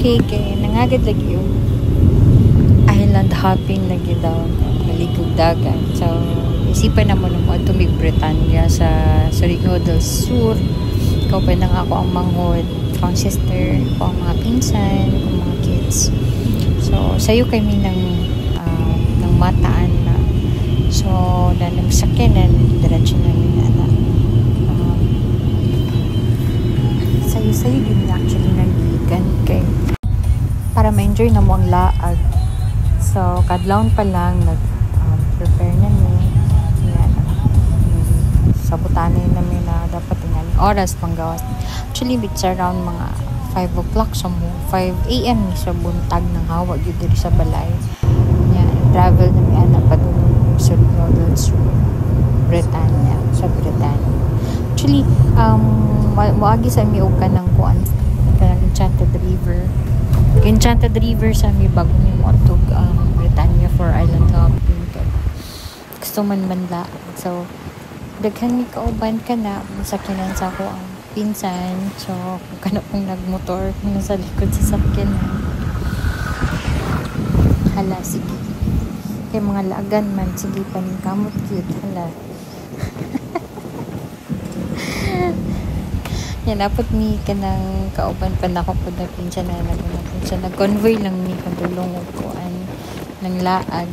okay kay nangagad lagi yung island hopping lagi daw maligog dagat. So isipan na mo mo tumig Britannia sa Surigao del Sur. Ikaw pa nang ako ang manghod, ang sister ko, ang mga pinsan, ang mga kids. So sayo kay mi ng mataan na. So na nagsakyanan diretso namin na sayo din actually nagigan kay para ma-enjoy na mo ang laag. So kadlawon pa lang prepare na ni sabutanay namin na dapat nga oras panggawas. Actually it's around mga 5 o'clock sa mo 5 AM ni sa buntag ng hawa gyud diri sa balay. Travel na may anak pa doon sa Surigao del Sur, Britannia, sa Britannia. Actually, moagi sa mi og kanang kuan, kanang Enchanted River. Enchanted River sa mi bago mi mo atog Britannia for island hopping. Gusto man la. So, daghan mi kauban ka na sakyanan sa ako ang pinsan. So, kung kana pong nagmotor, nasa likod sa sakyanan. Hala, sige. Kay mga laagan man, sige pa ning kamot cute. Hala. Yan, dapat mi ka ng kauban pa na ako po na pinsan na nag-convoy lang mi kung tulong ko ng laag.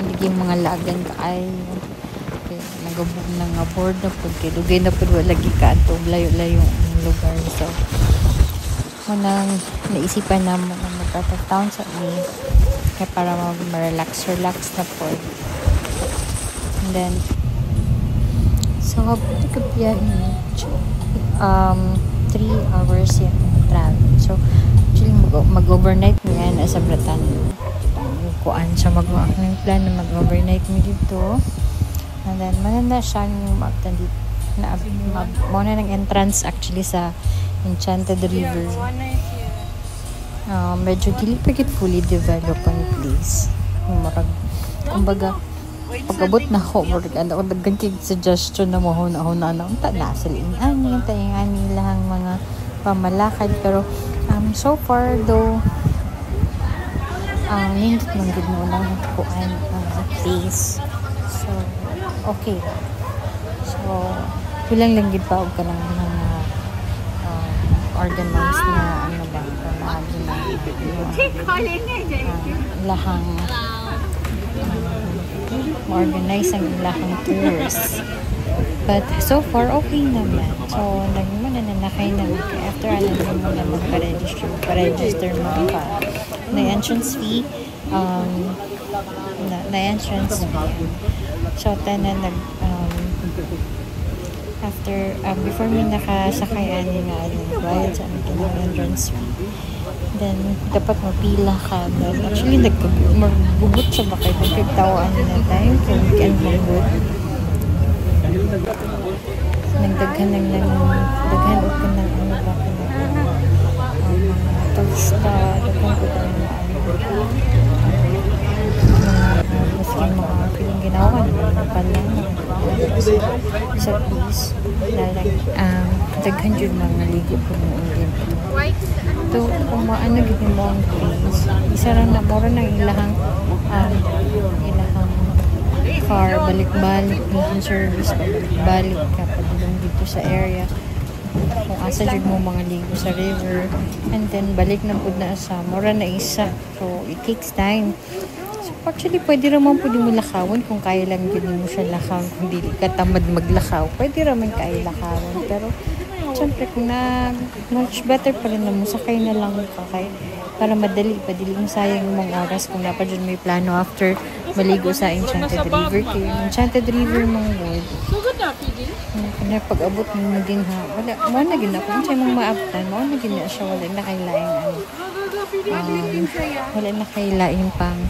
Hindi yung mga laagan ka ay nagabog na nga board na po. Kaya dugay na po lagi ka ito. Layo-layo ang lugar. So, munang naisipan na mo na magkatatown sa mi. Kaya para ma-relax na po. And then, so, habang nagkabiyahin 3 hours yan travel. So, actually, mag-overnight mo yan sa Britannia. Kuan siya mag-walk ng plan na mag-overnight mo dito. And then, maganda siya yung mag-tandit na muna ng entrance actually sa Enchanted River. Medyo dili pa gid fully developed ang place. Kumbaga pag-abot na ako ano daghan kay suggestion na mo na unta na sila ani lang mga pamalakad pero so far though nindot man gid mo lang kuan place. So okay. So kulang lang gid pa og kanang mga organized na ano ba lahang organize ang lahang tours, but so far okay naman. So nagmuna na nakay naman after naman muna magpa-register mo pa na entrance fee na entrance fee. So tanan after before mi nakasakay ani nga bayad sa aming entrance fee, then dapat mapila ka. Actually magbubot siya ba kayo nagtawaan na tayo kaya weekend magbubot nagdaghan daghan o ka ng ano ba ka na mga turista daghan ko tayo na maskin mga piling ginawa na pala sa please daghan yun mga ligo ko noon din ito kung maano gini mo ang place isa lang na mura ng ilahang car balik-balik yung service balik ka padulong dito sa area kung asa dyan mo mga ligo sa river and then balik na po na sa mura na isa so it takes time. So actually pwede naman po di mo lakawan kung kaya lang din mo siya lakaw kung di ka tamad maglakaw pwede naman kaya lakawan pero siyempre kung much better pa rin na mo sakay na lang ka para madali mo sayang yung mga oras kung dapat dyan may plano after maligo sa Enchanted River kayo Enchanted River mga word kaya pag-abot mo din ha wala na gina kung siya mong maabtan wala na gina siya wala na kailaing pang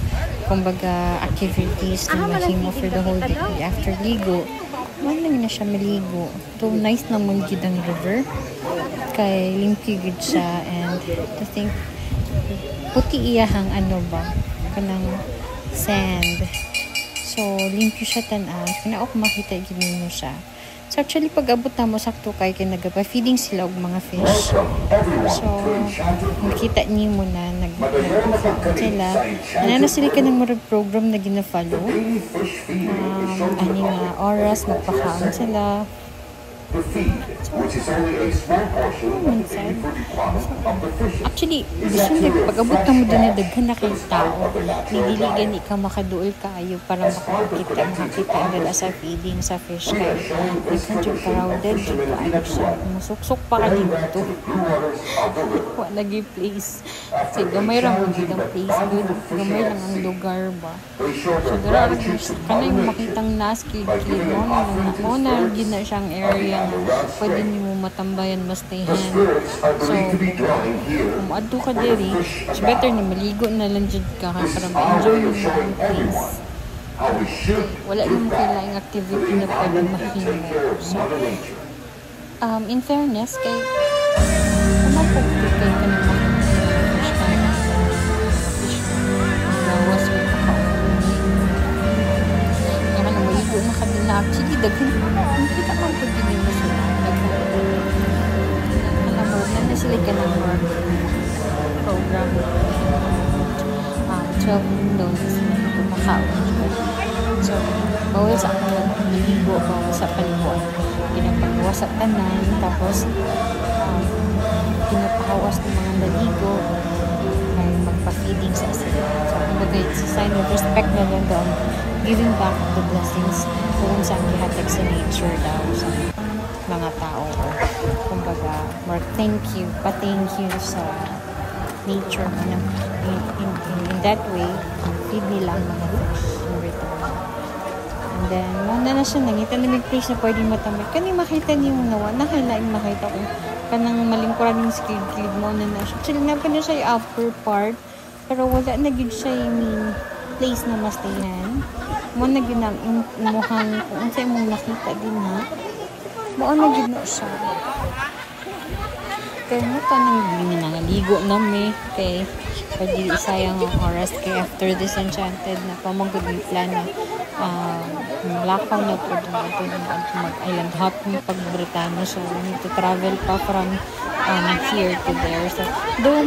kumbaga activities na mahimo for the whole day after ligo wala na siya maligo so nice naman gid ang river kay limpyo gid siya and I think puti iyahang ano ba kanang sand so limpyo siya tan-aw kung ako makita gid mo siya So actually pag abot na mo sakto kay nagpa-feeding sila og mga fish. So makita niyo mo na sila. Ana sila ka ng program na gina-follow. Ani nga oras magpakaon sila. Actually, gusto nyo, pag-abot ka mo doon na daghan na kayong tao, nidiligan ka makaduol kayo para makakita nila sa feeding, sa fish kayo. Daghan yung crowded, yung paano siya. Masuksok pa ka dito. Wala naging place. Kasi gamay lang ang gitang place. Gamay lang ang lugar ba. So, dara ka na yung makitang naskid-kid mo na gina siyang area na pwede niyo mo matambayan, mastayan. So, kung adto ka diri, it's better na maligo na lang dyan ka para ma-enjoy yung mga place. Wala naman kailangang activity na pwede mahinga. So, in fairness, kay kumapagpipay ka ng mga fish ka na gawas mo kaya na maligo na ka din na actually daghan hindi ka man pag din mo sila alam mo na sila ka ng work program 12 notes na kumakaon so bawal sa akong maligo bawal sa paliguan pinapagawa sa tanan tapos pinapakawas ng mga naligo ay magpa-feeding sa sila. So, kumbaga, it's a sign of respect na lang doon, giving back the blessings kung saan gihatag sa nature daw sa mga tao. Kumbaga, more thank you sa nature mo na in that way, feed nila ang mga fish in return. And then, muna na siya nangita na may place na pwede matamit. Kani makita niyo nawa, nakailaing makita ko kanang malingkuran yung skid mo na siya. Actually, napan na siya yung upper part. Pero wala na gid siya yung place na mastayan. Mo na gid ang imuhang kung sa imong nakita din ha. Mo na gid na siya. Kaya mo tanang gini nangaligo na me. Kay pwede isayang ang oras. Kay after this Enchanted na pamagod yung plan na lakaw na po mag-island hopping pag Britano. So, we need to travel pa from here to there. So, doon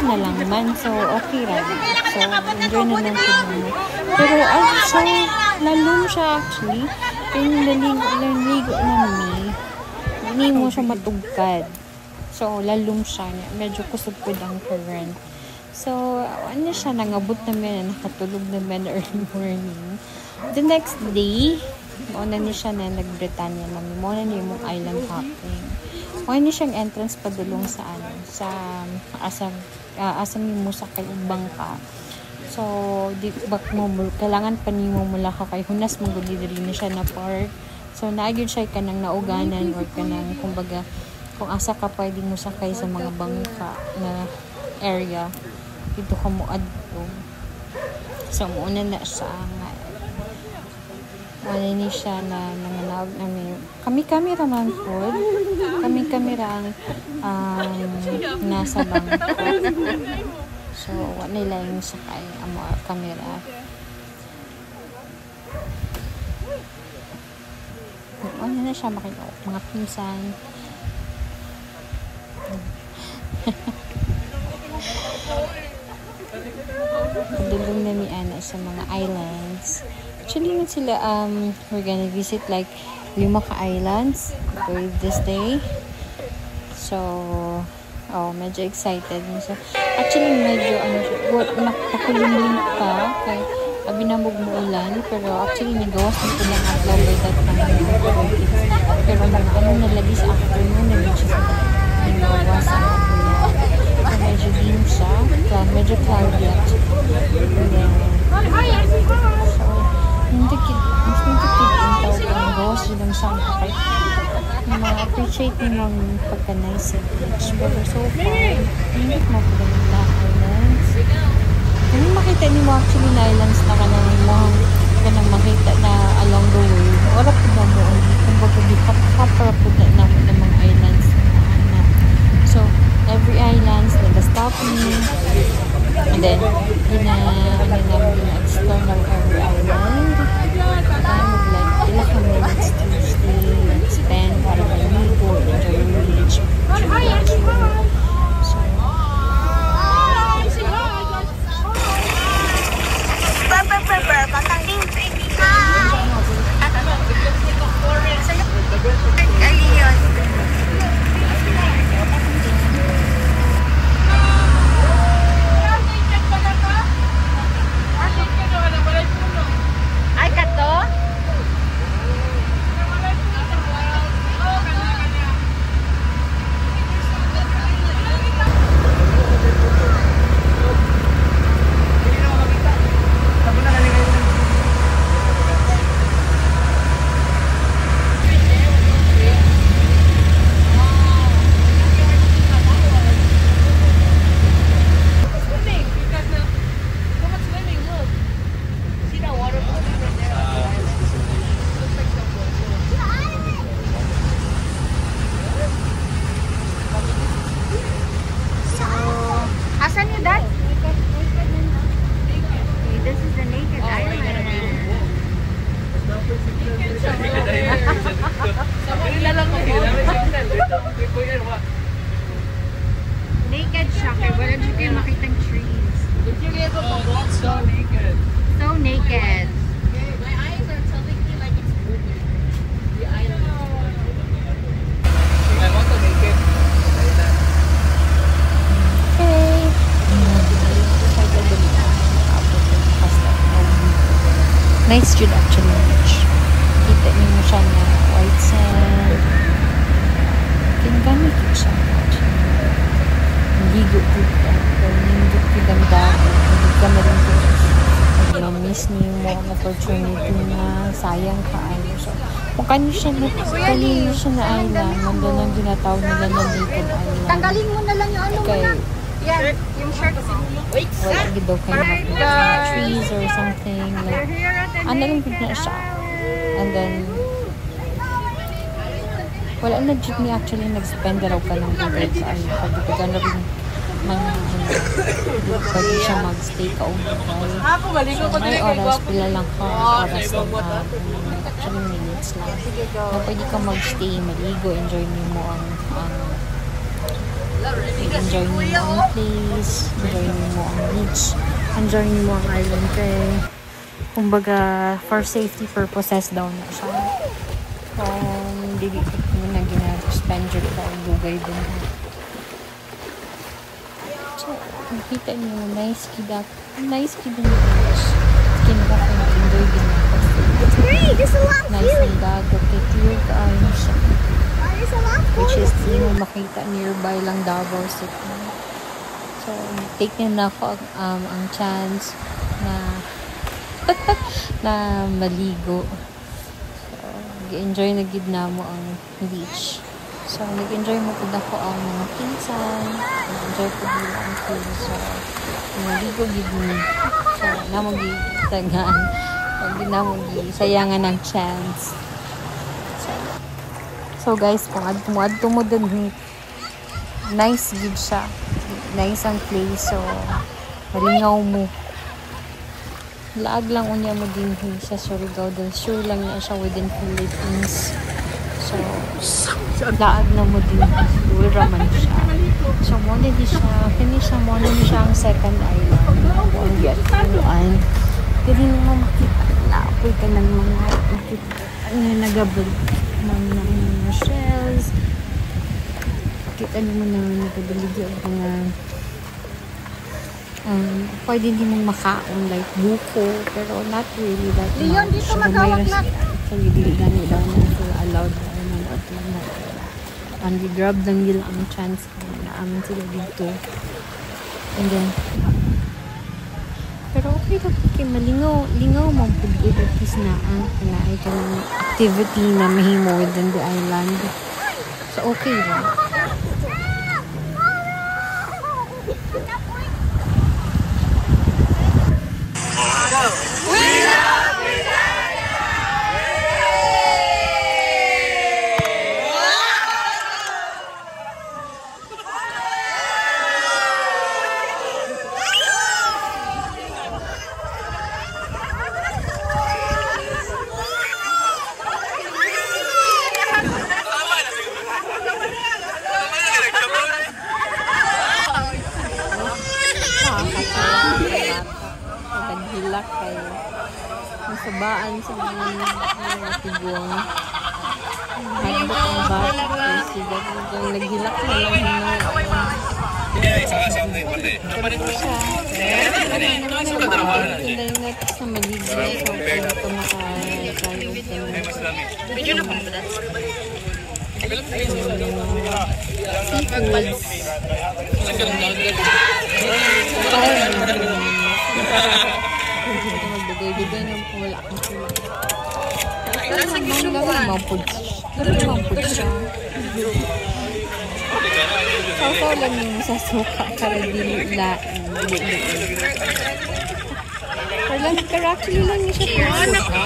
na lang man. So, okay lang. So, enjoy na lang po naman. Pero, so, lalong siya actually. Kaya naligo na hindi mo siya matugkad. So, lalong siya. Medyo kusog-kud ang current. So, ano siya, nangabot namin, nakatulog namin early morning. The next day, mauna niya siya na nag-Britannia namin. Mauna niya yung island hopping. Mauna niya siyang entrance padulong sa asam mo sa kay bangka. So, kailangan pa niyo mula ka kay hunas mong gulidiri na siya na park. So, naagyon siya ka ng nauganan or ka ng, kumbaga, kung asa ka pwede mo sakay sa mga bangka na area, dito ka mo adto. So, mauna na siya nga. Wala ni siya na nanganawag namin. Kami raman po. Kami ang nasa bangko. So, wala nila yung sakay ang mga kamera. Wala na siya makita. Mga pinsan. Dulong namin ana sa mga islands. Actually, yun sila, we're gonna visit like 5 ka-islands for this day. So, medyo excited. So, actually, medyo, nakakulong pa, kay abinamog mo ulan, pero actually, nagawas nito lang adlaw by that time. Pero mga nalagi sa afternoon, nagawas sa ulan. So, medyo dim siya, medyo cloudy actually. And then, so, hindi kid ang tawag ang gawas silang siyang kapay ma-appreciate mo ang pagka-nice at beach pero so far hindi mo po na islands hindi makita ni mo actually na islands na kanang makita na along the way ora po na mo kung baga di kapara po na mo ng mga islands na so every islands nag-stop me and then explore ng every island. Time of like 11 minutes to stay. siya kay wala dito kayo makitang trees. So naked. So naked. My eyes are telling me like it's moving. The island. I want to make it. Okay. Nice yun actually. Kita niyo mo siya na white sand. Kinagamit yun siya. Ligo ko ito. Nindot ko damdamin. Hindi ka marin ko. Mag-miss niyo mo ang opportunity na sayang ka. So, kung kanino siya na island, nandun ang ginatawag nila na Naked Island. Tanggalin mo na lang yung ano mo na. Yan, yung shirt. Wait, wala daw kayo makikita trees or something like ano lang bigla siya, and then wala na jeep ni actually nag-spend na raw ka ng budget sa ano pag na rin pwede siya mag-stay ka so may oras pila lang ka oras lang actually minutes lang na pwede ka mag-stay, maligo, enjoy mo ang enjoy mo ang place, enjoy mo ang beach, enjoy mo ang island kay kumbaga for safety purposes daw na siya. Kung dili mo na gina-spend your time dugay din. So, nakita niyo, nice kid yung beach. Enjoy din ako. it's great. It's a lot. Nice ang dagat, kay clear kaayo siya. It's a lot. Which is di mo makita nearby lang Davao City. So, take na ako ang chance na na maligo. So, nag-enjoy na gid na mo ang beach. So, nag-enjoy mo po ako ang mga pinsan. Nag-enjoy po nila ang food. So, maligo gid mo. So, namag-itagaan. Pag namag-sayangan ng chance. So guys, kung adto mo dun, nice gid siya. Nice ang place. So, malingaw mo. Laag lang unya mo din sa Surigao. Then sure lang na siya within Philippines. So, laag na mo din. Sure raman siya. So, muna di siya. Muna di siya ang second island. Ang get ano. Pwede mo makita. Naapoy ka ng mga nagabal. Mga shells. Kita naman na nagabiligi ang mga pwede din mong makaon like buko pero not really that much. Leon, dito magawak na. Actually, dili gani daw na sila allowed na at only grab lang nila ang chance na amin sila dito. And then pero okay lang kay lingaw mong pag-ibig at least na ay ka ng activity na mahimo within the island. So okay lang. Naghilak kayo. Masabaan sa mga tiguang. Hadbot ang bata. Sila kung naghilak na lang hindi natin sa maligya. So, pwede ito makakayod ka seafoods. Magbagay-bagay ng wala akong sila. Mampud siya. Saw-saw lang yung sa suka para dili-lain. Pero actually lang niya siya sa suka.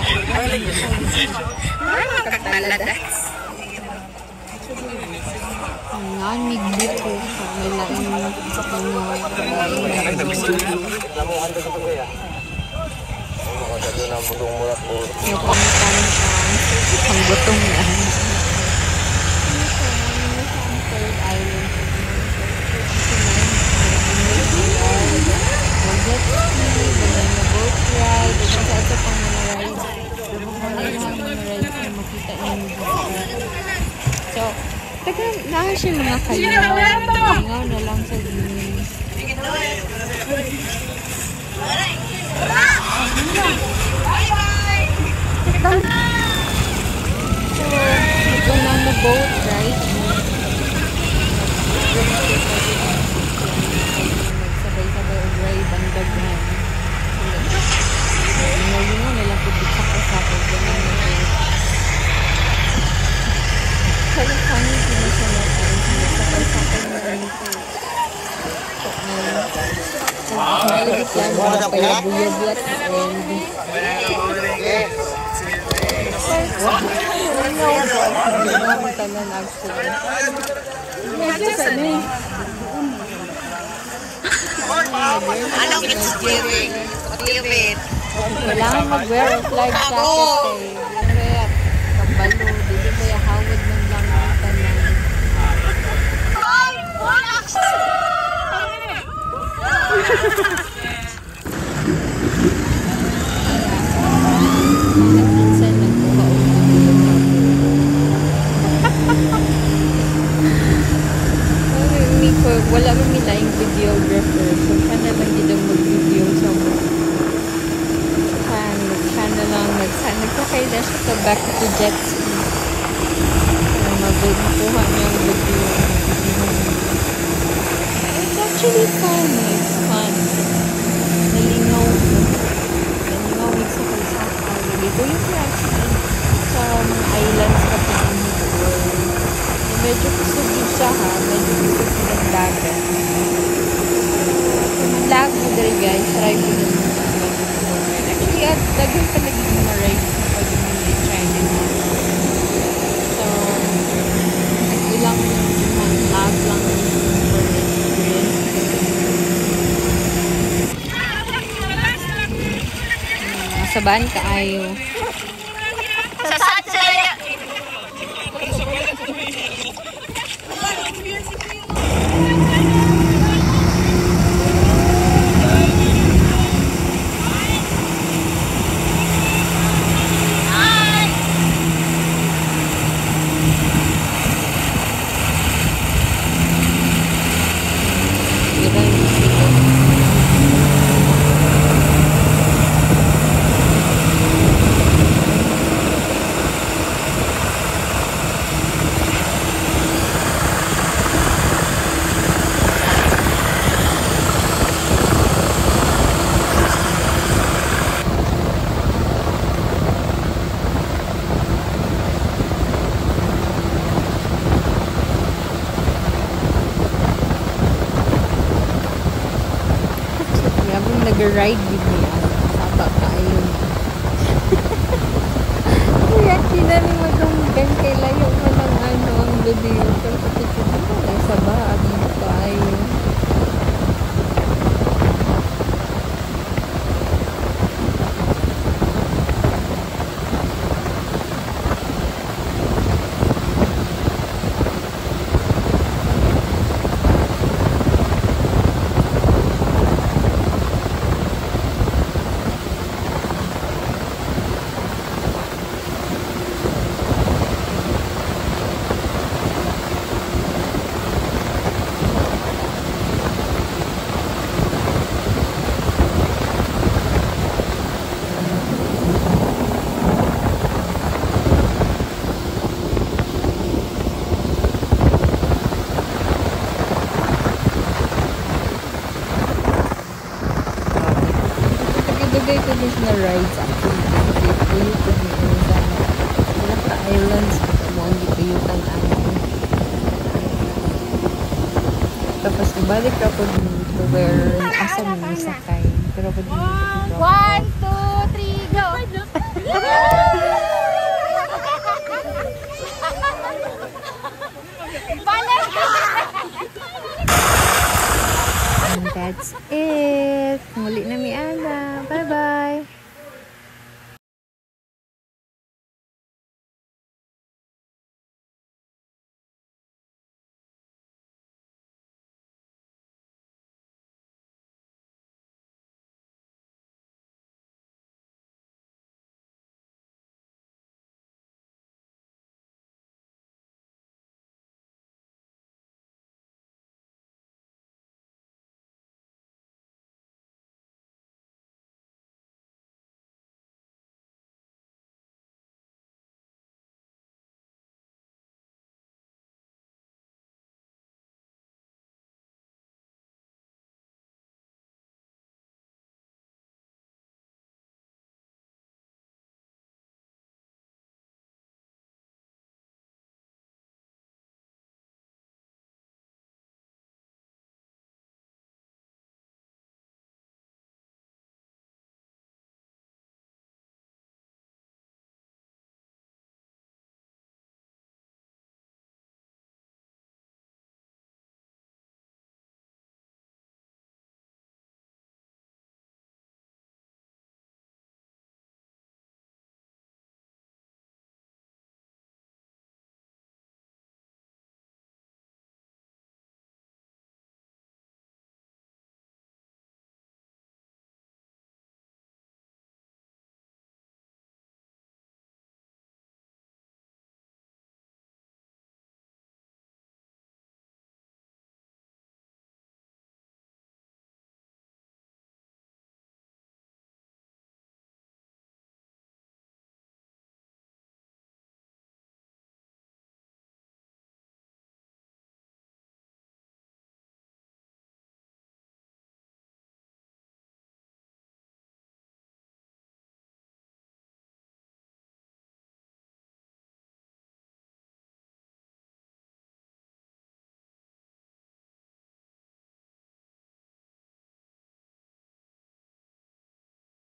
Ang miglit ko. May lain ang butong na. Third island. Taga, na siya mga kayo. Ngaw na lang sa gini. So, ito na na boat, right? Magsabay-sabay o ride ang daghan. Ngayon nila tubig sa kasapag. Ganun na boat. Kaya kami sinusunod ay sakay-sakay na rin ito. Nalagit lang mga palabuyag at hindi. Ang tanan actually. Anong it's scary? What do you mean? Kailangan mag-wear of life jacket eh. Kaya kabalo, dili kaya hawad man lang ang tanan. Minsan nagkuha o wala man nila yung videographer. So, siya na lang dito mag-video sa mo. Siya na lang nagkakay na siya to back to jet ski. Makuha niya yung video. It's actually fun. It's fun. Nalingaw ko. Nalingaw ko sa kalsakal. Dito yung actually sa mga islands kapag medyo kusugid siya ha. Medyo kusugid ng dagat. Kung lag mo dali guys, try ko din actually at dagan ka naging ma-ride sa pag-ibig China na. So, ilang lag lang for experience. Masabaan ka ayo. Sa sunset! Nag-ride with me. Saba ka ayun. Kaya kinani magunggan kay layo mo ng ano ang video. Pero kapitid mo ay saba at mo ka ayun. Dugay ko din na rides actually. Kasi kayo ko din sa naka-islands mo ang gipayutan ano. Tapos ibalik ako dito where asa mo sakay. Pero ako din dito. 1, 2, 3, go! And that's it. Muli na mi Ana. Bye-bye.